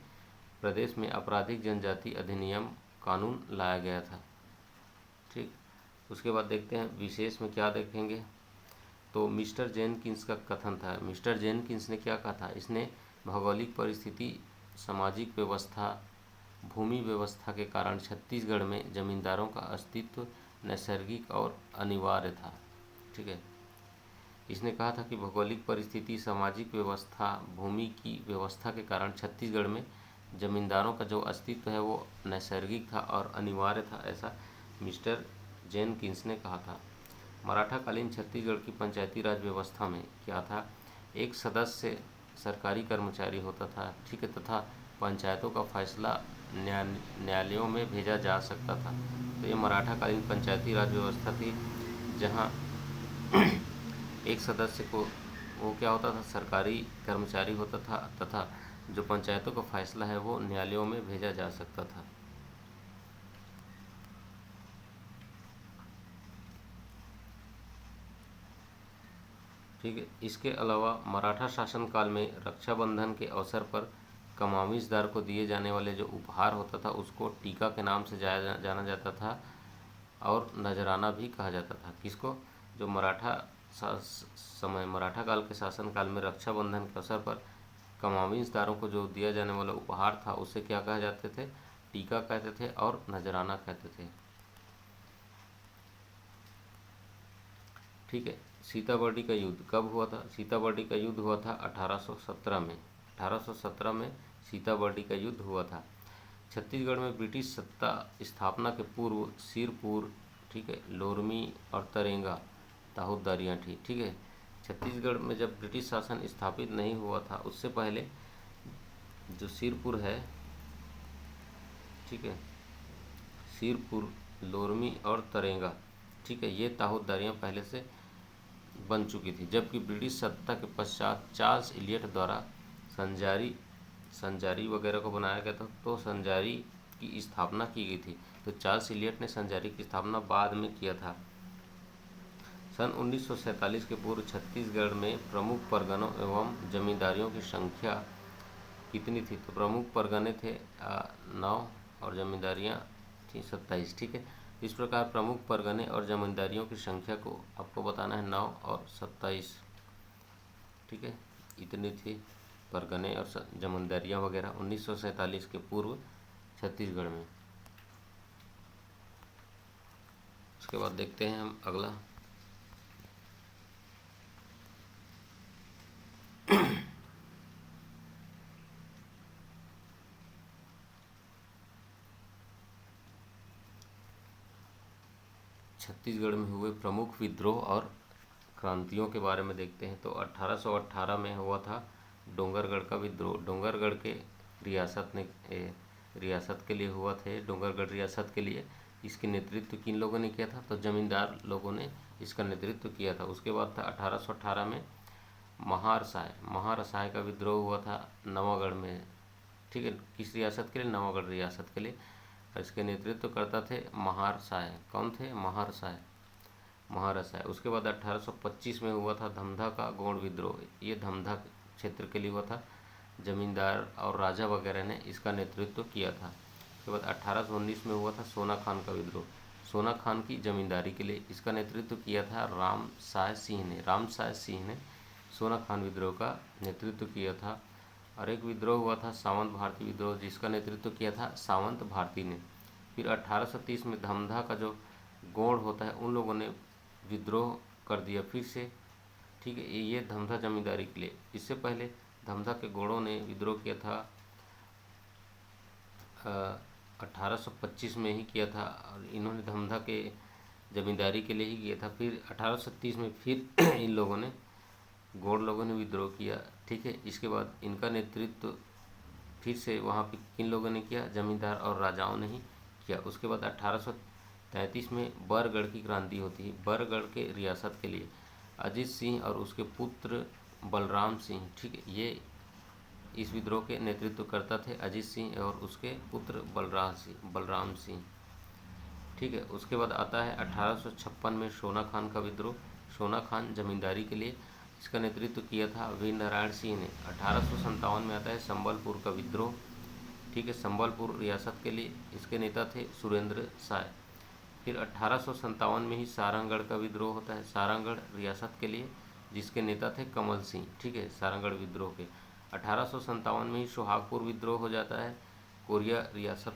प्रदेश में आपराधिक जनजाति अधिनियम कानून लाया गया था। ठीक, उसके बाद देखते हैं विशेष में क्या देखेंगे, तो मिस्टर जेनकिंस का कथन था। मिस्टर जेनकिंस ने क्या कहा था, इसने भौगोलिक परिस्थिति, सामाजिक व्यवस्था, भूमि व्यवस्था के कारण छत्तीसगढ़ में जमींदारों का अस्तित्व नैसर्गिक और अनिवार्य था। ठीक है, इसने कहा था कि भौगोलिक परिस्थिति, सामाजिक व्यवस्था, भूमि की व्यवस्था के कारण छत्तीसगढ़ में जमींदारों का जो अस्तित्व है वो नैसर्गिक था और अनिवार्य था, ऐसा मिस्टर जेनकिंस ने कहा था। मराठाकालीन छत्तीसगढ़ की पंचायती राज व्यवस्था में क्या था, एक सदस्य सरकारी कर्मचारी होता था। ठीक है, तथा पंचायतों का फैसला न्यायालयों में भेजा जा सकता था। तो ये मराठाकालीन पंचायती राज व्यवस्था थी, जहाँ एक सदस्य को, वो क्या होता था, सरकारी कर्मचारी होता था, तथा जो पंचायतों का फैसला है वो न्यायालयों में भेजा जा सकता था। ठीक है, इसके अलावा मराठा शासनकाल में रक्षाबंधन के अवसर पर कमाविशदार को दिए जाने वाले जो उपहार होता था उसको टीका के नाम से जाना जाता था और नजराना भी कहा जाता था। किसको, जो मराठा काल के शासनकाल में रक्षाबंधन के अवसर पर कमाविशदारों को जो दिया जाने वाला उपहार था उसे क्या कहा जाते थे, टीका कहते थे और नजराना कहते थे। ठीक है, सीताबर्डी का युद्ध कब हुआ था, सीताबर्डी का युद्ध हुआ था 1817 में। 1817 में सीताबर्डी का युद्ध हुआ था। छत्तीसगढ़ में ब्रिटिश सत्ता स्थापना के पूर्व सिरपुर, ठीक है, लोरमी और तरेंगा ताहूदारियाँ थी। ठीक है, छत्तीसगढ़ में जब ब्रिटिश शासन स्थापित नहीं हुआ था उससे पहले जो सिरपुर है, ठीक है, सिरपुर, लोरमी और तरेंगा, ठीक है, ये ताहूदारियाँ पहले से बन चुकी थी, जबकि ब्रिटिश सत्ता के पश्चात चार्ल्स इलियट द्वारा संजारी वगैरह को बनाया गया था, तो संजारी की स्थापना की गई थी। तो चार्ल्स इलियट ने संजारी की स्थापना बाद में किया था। सन 1947 के पूर्व छत्तीसगढ़ में प्रमुख परगनों एवं जमींदारियों की संख्या कितनी थी? तो प्रमुख परगने थे 9 और जमींदारियां थी 27। ठीक है, इस प्रकार प्रमुख परगने और जमींदारियों की संख्या को आपको बताना है 9 और 27। ठीक है, इतनी थी परगने और जमींदारियां वगैरह 1947 के पूर्व छत्तीसगढ़ में। उसके बाद देखते हैं हम अगला। छत्तीसगढ़ में हुए प्रमुख विद्रोह और क्रांतियों के बारे में देखते हैं। तो 1818 में हुआ था डोंगरगढ़ का विद्रोह। डोंगरगढ़ के रियासत के लिए हुआ थे, डोंगरगढ़ रियासत के लिए। इसके नेतृत्व किन लोगों ने किया था? तो जमींदार लोगों ने इसका नेतृत्व किया था। उसके बाद था 1818 में महारसाय का विद्रोह हुआ था नवागढ़ में। ठीक है, किस रियासत के लिए? नवागढ़ रियासत के लिए। इसके नेतृत्व करता थे महारसाय। कौन थे? महारसाय। उसके बाद 1825 में हुआ था धमधा का गौड़ विद्रोह। ये धमधा क्षेत्र के लिए हुआ था, जमींदार और राजा वगैरह ने इसका नेतृत्व किया था। उसके बाद 1819 में हुआ था सोना खान का विद्रोह। सोना खान की जमींदारी के लिए इसका नेतृत्व किया था रामसाय सिंह ने सोना खान विद्रोह का नेतृत्व किया था। और एक विद्रोह हुआ था सावंत भारती विद्रोह, जिसका नेतृत्व किया था सावंत भारती ने। फिर 1830 में धमधा का जो गौड़ होता है, उन लोगों ने विद्रोह कर दिया फिर से। ठीक है, ये धमधा जमींदारी के लिए। इससे पहले धमधा के गौड़ों ने विद्रोह किया था 1825 में ही किया था, और इन्होंने धमधा के जमींदारी के लिए ही किया था। फिर 1830 में फिर इन लोगों ने गौड़ लोगों ने विद्रोह किया। ठीक है, इसके बाद इनका नेतृत्व फिर से वहाँ पे किन लोगों ने किया? जमींदार और राजाओं ने ही किया। उसके बाद 1833 में बरगढ़ की क्रांति होती है। बरगढ़ के रियासत के लिए अजीत सिंह और उसके पुत्र बलराम सिंह, ठीक है, ये इस विद्रोह के नेतृत्व करता थे, अजीत सिंह और उसके पुत्र बलराम सिंह। ठीक है, उसके बाद आता है 1856 में सोना खान का विद्रोह। सोना खान जमींदारी के लिए इसका नेतृत्व किया था वीर नारायण सिंह ने। 1857 में आता है संबलपुर का विद्रोह। ठीक है, संबलपुर रियासत के लिए इसके नेता थे सुरेंद्र साय। फिर 1857 में ही सारंगढ़ का विद्रोह होता है, सारंगढ़ रियासत के लिए, जिसके नेता थे कमल सिंह। ठीक है, सारंगढ़ विद्रोह के 1857 में ही सोहागपुर विद्रोह हो जाता है कोरिया रियासत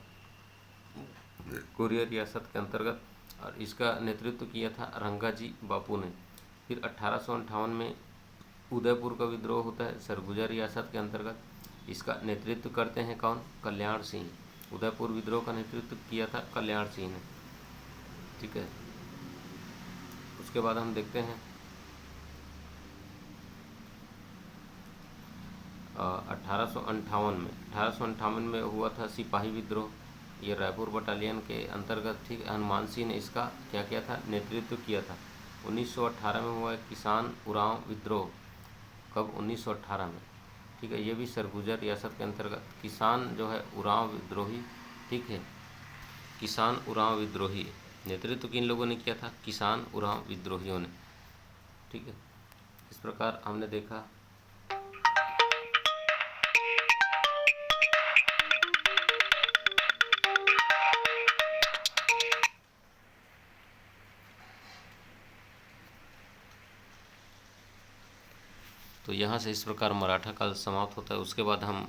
के अंतर्गत, और इसका नेतृत्व किया था रंगाजी बापू ने। फिर 1858 में उदयपुर का विद्रोह होता है सरगुजा रियासत के अंतर्गत। इसका नेतृत्व करते हैं कौन? कल्याण सिंह। उदयपुर विद्रोह का नेतृत्व किया था कल्याण सिंह ने। ठीक है, उसके बाद हम देखते हैं 1858 में हुआ था सिपाही विद्रोह। ये रायपुर बटालियन के अंतर्गत। ठीक, हनुमान सिंह ने इसका क्या किया था? नेतृत्व किया था। 1918 में हुआ किसान उरांव विद्रोह। कब? 1918 में। ठीक है, ये भी सरगुजा रियासत के अंतर्गत किसान जो है उरांव विद्रोही। ठीक है, किसान उरांव विद्रोही नेतृत्व किन लोगों ने किया था? किसान उरांव विद्रोहियों ने। ठीक है, इस प्रकार हमने देखा तो यहाँ से इस प्रकार मराठा काल समाप्त होता है। उसके बाद हम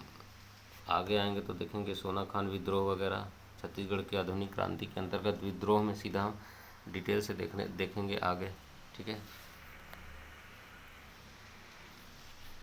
आगे आएंगे तो देखेंगे सोना खान विद्रोह वगैरह, छत्तीसगढ़ की आधुनिक क्रांति के अंतर्गत विद्रोह में सीधा हम डिटेल से देखेंगे आगे। ठीक है।